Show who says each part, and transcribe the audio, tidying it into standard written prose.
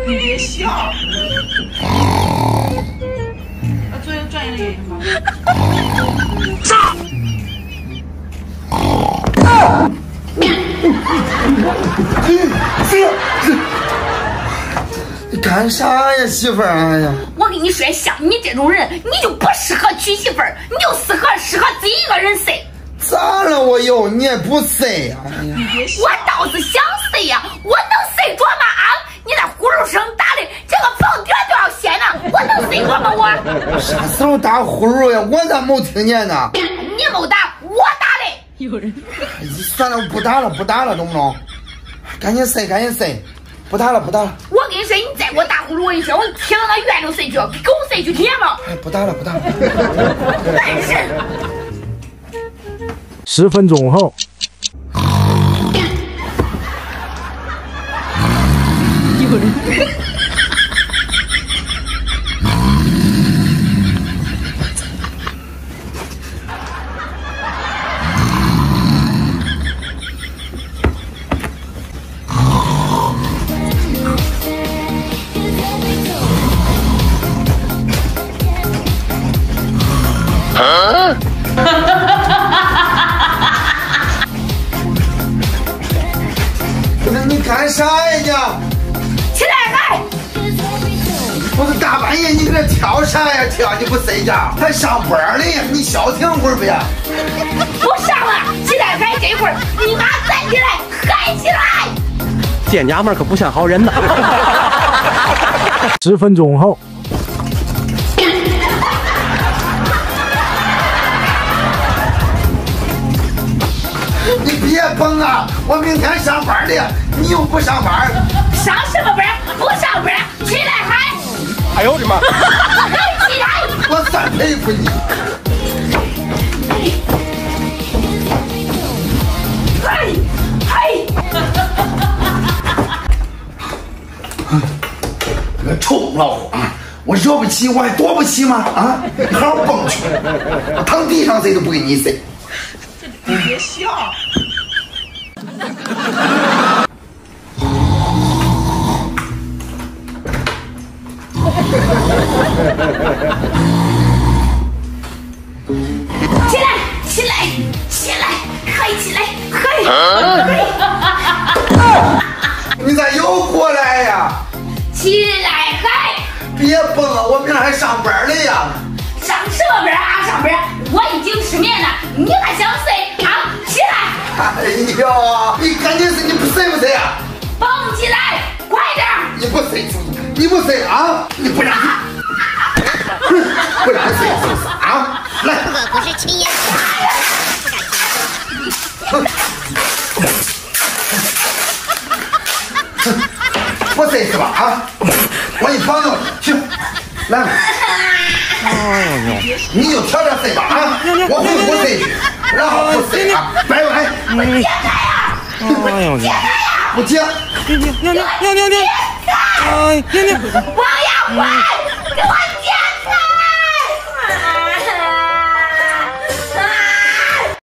Speaker 1: 你别笑。作为专业的演员吗？
Speaker 2: 你干啥呀，媳妇儿？哎呀，
Speaker 3: 我跟你说，像你这种人，你就不适合娶媳妇儿，你就适合自己一个人睡。
Speaker 2: 咋了？我有你也不睡呀？哎呀，
Speaker 3: 我倒是想睡呀，我能睡着吗？啊！你那呼噜声打的，这个房顶都要掀了，我能睡着吗？我
Speaker 2: 啥时候打呼噜呀？我咋没听见呢？
Speaker 3: 你没打，我打的。有人。
Speaker 2: 算了，不打了，懂不懂？赶紧睡，不打了。
Speaker 3: 我跟你说，你再给我打呼噜，我跟你说，我贴到那院里睡去，给我睡去听见吗？
Speaker 2: 哎，不打了。
Speaker 3: 但是。
Speaker 4: 10分钟后，
Speaker 3: 有人。
Speaker 2: 你干啥呀你？
Speaker 3: 起来来！
Speaker 2: 不是大半夜你搁这跳啥呀跳？你不睡觉还上班呢？你消停会儿不呀？
Speaker 3: 不上了，起来嗨！这会儿你妈站起来嗨起来！
Speaker 5: 这娘们可不像好人呐
Speaker 4: ！10分钟后。
Speaker 2: 你别蹦啊！我明天上班的，你又不上班。
Speaker 3: 上什么班？不上班，起来嗨！
Speaker 5: 哎呦我的妈！
Speaker 3: 嗨起来！
Speaker 2: 我算佩服你。
Speaker 3: 嗨！
Speaker 2: 这个臭老虎啊！我惹不起，我还躲不起吗？啊！你好好蹦去！我躺地上睡都不给你睡。
Speaker 1: 你别笑。
Speaker 3: 起来，嗨起来，嗨！
Speaker 2: 你咋又过来呀？
Speaker 3: 起来嗨！
Speaker 2: 别蹦了，我明天还上班了呀。
Speaker 3: 上什么班啊？上班！我已经失眠了，你还想睡啊？起来！
Speaker 2: 哎呦，你赶紧睡，你不睡不睡啊？
Speaker 3: 蹦起来，快点！
Speaker 2: 你不睡，你不睡啊？你不让，不让睡是不是啊？来，
Speaker 6: 我不是亲眼
Speaker 2: 不睡是吧？啊，我给你绑上去，来吧。你就挑着睡吧啊！我回屋睡去，然后不睡啊，拜拜。
Speaker 3: 解开呀！
Speaker 5: 哎呦你！
Speaker 2: 不解。
Speaker 5: 娘！
Speaker 3: 王亚华。